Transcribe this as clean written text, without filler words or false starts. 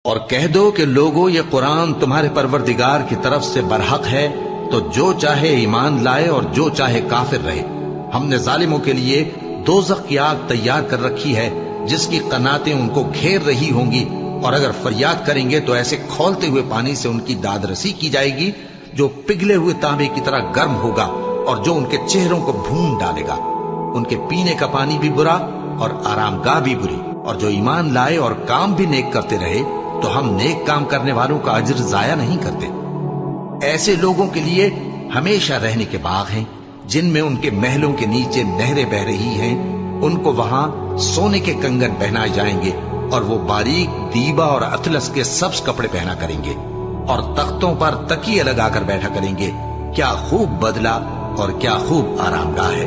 और कह दो कि लोगों, ये कुरान तुम्हारे परवरदिगार की तरफ से बरहक है, तो जो चाहे ईमान लाए और जो चाहे काफिर रहे। हमने जालिमों के लिए दोज़ख की आग तैयार कर रखी है, जिसकी कनातें उनको घेर रही होंगी, और अगर फरियाद करेंगे तो ऐसे खौलते हुए पानी से उनकी दादरसी की जाएगी जो पिघले हुए तांबे की तरह गर्म होगा और जो उनके चेहरों को भून डालेगा। उनके पीने का पानी भी बुरा और आरामगाह भी बुरी। और जो ईमान लाए और काम भी नेक करते रहे, तो हम नेक काम करने वालों का अज्र जाया नहीं करते। ऐसे लोगों के लिए हमेशा रहने के बाग हैं, जिनमें उनके महलों के नीचे नहरें बह रही हैं। उनको वहां सोने के कंगन पहनाए जाएंगे और वो बारीक दीबा और अतलस के सब्ज कपड़े पहना करेंगे और तख्तों पर तकिए लगाकर बैठा करेंगे। क्या खूब बदला और क्या खूब आरामगाह है।